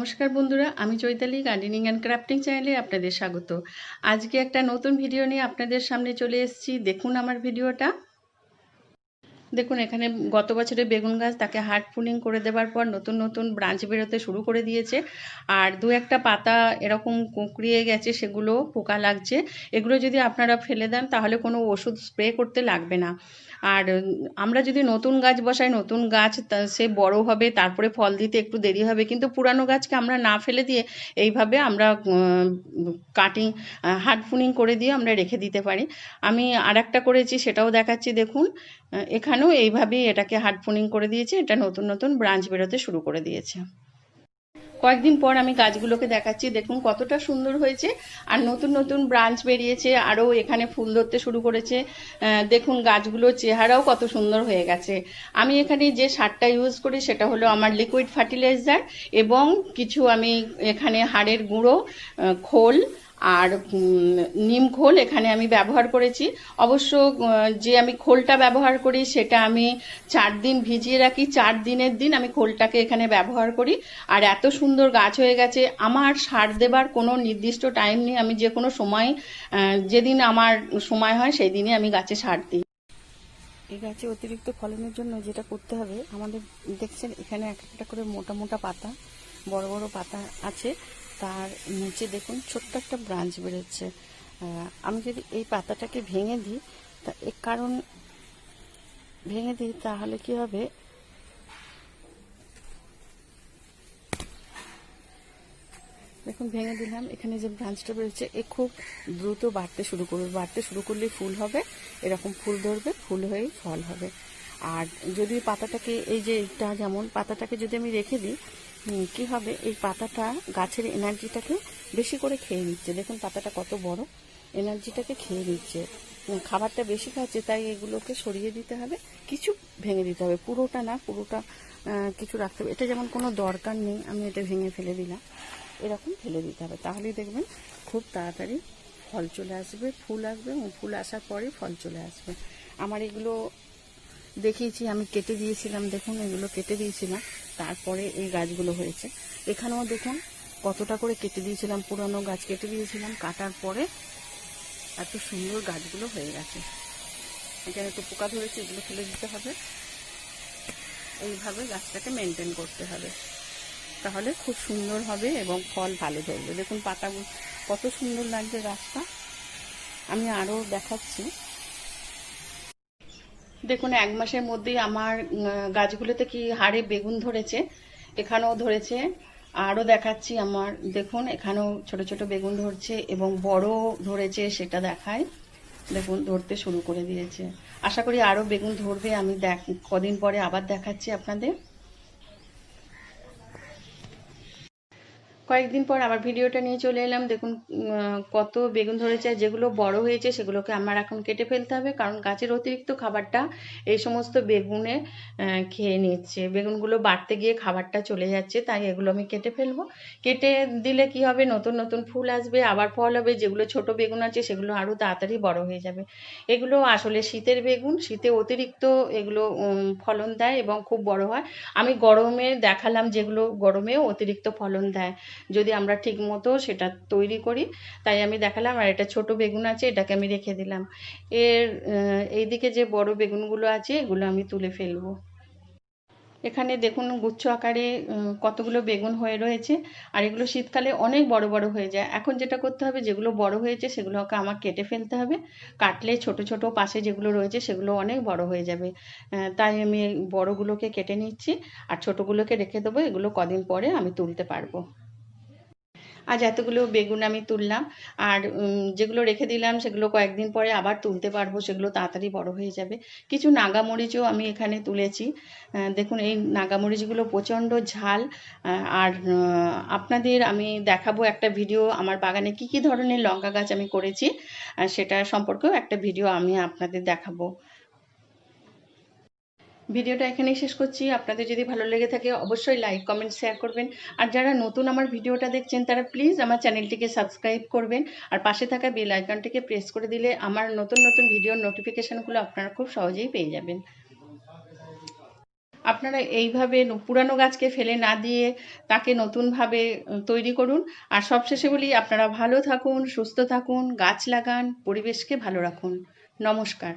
নমস্কার বন্ধুরা, আমি চৈতালি গার্ডেনিং অ্যান্ড ক্রাফটিং চ্যানেলে আপনাদের স্বাগত। আজকে একটা নতুন ভিডিও নিয়ে আপনাদের সামনে চলে এসেছি। দেখুন আমার ভিডিওটা। দেখুন এখানে গত বছরে বেগুন গাছ তাকে হার্ড প্রুনিং করে দেওয়ার পর নতুন নতুন ব্রাঞ্চ বেরোতে শুরু করে দিয়েছে। আর দু একটা পাতা এরকম কুঁকড়িয়ে গেছে, সেগুলো পোকা লাগছে। এগুলো যদি আপনারা ফেলে দেন তাহলে কোনো ওষুধ স্প্রে করতে লাগবে না। আর আমরা যদি নতুন গাছ বসাই, নতুন গাছ সে বড় হবে, তারপরে ফল দিতে একটু দেরি হবে, কিন্তু পুরানো গাছকে আমরা না ফেলে দিয়ে এইভাবে আমরা কাটিং হার্ড প্রুনিং করে দিয়ে আমরা রেখে দিতে পারি। আমি আরেকটা করেছি, সেটাও দেখাচ্ছি। দেখুন এখানেও এইভাবেই এটাকে হার্ড প্রুনিং করে দিয়েছে। এটা নতুন নতুন ব্রাঞ্চ বেরোতে শুরু করে দিয়েছে। কয়েকদিন পর আমি গাছগুলোকে দেখাচ্ছি। দেখুন কতটা সুন্দর হয়েছে, আর নতুন নতুন ব্রাঞ্চ বেরিয়েছে, আরও এখানে ফুল ধরতে শুরু করেছে। দেখুন গাছগুলোর চেহারাও কত সুন্দর হয়ে গেছে। আমি এখানে যে সারটা ইউজ করি সেটা হলো আমার লিকুইড ফার্টিলাইজার, এবং কিছু আমি এখানে হাড়ের গুঁড়ো, খোল আর নিম খোল এখানে আমি ব্যবহার করেছি। অবশ্য যে আমি খোলটা ব্যবহার করি সেটা আমি 4 দিন ভিজিয়ে রাখি, 4 দিনের দিন আমি খোলটাকে এখানে ব্যবহার করি। আর এত সুন্দর গাছ হয়ে গেছে। আমার সার দেবার কোনো নির্দিষ্ট টাইম নেই, আমি যে কোনো সময় যেদিন আমার সময় হয় সেই দিনই আমি গাছে সার দিই। এই গাছে অতিরিক্ত ফলনের জন্য যেটা করতে হবে আমাদের, দেখছেন এখানে এক একটা করে মোটা মোটা পাতা, বড় বড় পাতা আছে, তার নিচে দেখুন ছোট্ট একটা ব্রাঞ্চ বেরোচ্ছে। আমি যদি এই পাতাটাকে ভেঙে দিই, তা এর কারণ ভেঙে দিই তাহলে কি হবে, দেখুন ভেঙে দিলাম, এখানে যে ব্রাঞ্চটা বেরোচ্ছে এ খুব দ্রুত বাড়তে শুরু করবে। বাড়তে শুরু করলেই ফুল হবে, এরকম ফুল ধরবে, ফুল হয়েই ফল হবে। আর যদি পাতাটাকে, এই যে এটা যেমন পাতাটাকে যদি আমি রেখে দিই, কি হবে, এই পাতাটা গাছের এনার্জিটাকে বেশি করে খেয়ে নিচ্ছে। দেখুন পাতাটা কত বড়, এনার্জিটাকে খেয়ে নিচ্ছে, খাবারটা বেশি খাচ্ছে। তাই এগুলোকে সরিয়ে দিতে হবে, কিছু ভেঙে দিতে হবে, পুরোটা না, পুরোটা কিছু রাখতে হবে। এটা যেমন কোনো দরকার নেই, আমি এটা ভেঙে ফেলে দিলাম, এরকম ফেলে দিতে হবে। তাহলেই দেখবেন খুব তাড়াতাড়ি ফল চলে আসবে, ফুল আসবে, এবং ফুল আসার পরেই ফল চলে আসবে। আমার এগুলো দেখিয়েছি, আমি কেটে দিয়েছিলাম, দেখুন এগুলো কেটে দিয়েছিলাম, তারপরে এই গাছগুলো হয়েছে। এখানেও দেখুন কতটা করে কেটে দিয়েছিলাম, পুরানো গাছ কেটে দিয়েছিলাম, কাটার পরে এত সুন্দর গাছগুলো হয়ে গেছে। এখানে একটু পোকা ধরেছে, এগুলো ফেলে দিতে হবে। এইভাবে গাছটাকে মেনটেন করতে হবে, তাহলে খুব সুন্দর হবে এবং ফল ভালো ধরবে। দেখুন পাতা কত সুন্দর লাগছে গাছটা। আমি আরও দেখাচ্ছি। দেখুন 1 মাসের মধ্যেই আমার গাছগুলোতে কি হারে বেগুন ধরেছে, এখানেও ধরেছে। আরও দেখাচ্ছি আমার, দেখুন এখানেও ছোট ছোট বেগুন ধরছে এবং বড় ধরেছে, সেটা দেখায়। দেখুন ধরতে শুরু করে দিয়েছে। আশা করি আরও বেগুন ধরবে। আমি কদিন পরে আবার দেখাচ্ছি আপনাদের। কয়েকদিন পর আবার ভিডিওটা নিয়ে চলে এলাম। দেখুন কত বেগুন ধরেছে। যেগুলো বড় হয়েছে সেগুলোকে আমার এখন কেটে ফেলতে হবে, কারণ গাছের অতিরিক্ত খাবারটা এই সমস্ত বেগুনে খেয়ে নিচ্ছে। বেগুনগুলো বাড়তে গিয়ে খাবারটা চলে যাচ্ছে, তাই এগুলো আমি কেটে ফেলবো। কেটে দিলে কি হবে, নতুন নতুন ফুল আসবে, আবার ফল হবে। যেগুলো ছোট বেগুন আছে সেগুলো আরও তাড়াতাড়ি বড় হয়ে যাবে। এগুলো আসলে শীতের বেগুন, শীতে অতিরিক্ত এগুলো ফলন দেয় এবং খুব বড় হয়। আমি গরমে দেখালাম যেগুলো গরমেও অতিরিক্ত ফলন দেয়, যদি আমরা ঠিক মতো সেটা তৈরি করি। তাই আমি দেখালাম। আর এটা ছোট বেগুন আছে, এটাকে আমি রেখে দিলাম। এর এইদিকে যে বড় বেগুনগুলো আছে এগুলো আমি তুলে ফেলবো। এখানে দেখুন গুচ্ছ আকারে কতগুলো বেগুন হয়ে রয়েছে, আর এগুলো শীতকালে অনেক বড় বড় হয়ে যায়। এখন যেটা করতে হবে, যেগুলো বড় হয়েছে সেগুলোকে আমার কেটে ফেলতে হবে। কাটলে ছোট ছোট পাশে যেগুলো রয়েছে সেগুলো অনেক বড় হয়ে যাবে। তাই আমি বড়গুলোকে কেটে নিচ্ছি, আর ছোটগুলোকে রেখে দেবো। এগুলো কদিন পরে আমি তুলতে পারবো। আজ এতগুলো বেগুন আমি তুললাম, আর যেগুলো রেখে দিলাম সেগুলো কয়েকদিন পরে আবার তুলতে পারবো, সেগুলো তাড়াতাড়ি বড় হয়ে যাবে। কিছু নাগামরিচও আমি এখানে তুলেছি। দেখুন এই নাগামরিচগুলো প্রচণ্ড ঝাল। আর আপনাদের আমি দেখাবো একটা ভিডিও, আমার বাগানে কি কি ধরনের লঙ্কা গাছ আমি করেছি সেটা সম্পর্কেও একটা ভিডিও আমি আপনাদের দেখাবো। ভিডিওটা এখানেই শেষ করছি। আপনাদের যদি ভালো লেগে থাকে অবশ্যই লাইক, কমেন্ট, শেয়ার করবেন। আর যারা নতুন আমার ভিডিওটা দেখছেন তারা প্লিজ আমার চ্যানেলটিকে সাবস্ক্রাইব করবেন, আর পাশে থাকা বেল আইকনটিকে প্রেস করে দিলে আমার নতুন নতুন ভিডিওর নোটিফিকেশনগুলো আপনারা খুব সহজেই পেয়ে যাবেন। আপনারা এইভাবে পুরানো গাছকে ফেলে না দিয়ে তাকে নতুনভাবে তৈরি করুন। আর সবশেষে বলি, আপনারা ভালো থাকুন, সুস্থ থাকুন, গাছ লাগান, পরিবেশকে ভালো রাখুন। নমস্কার।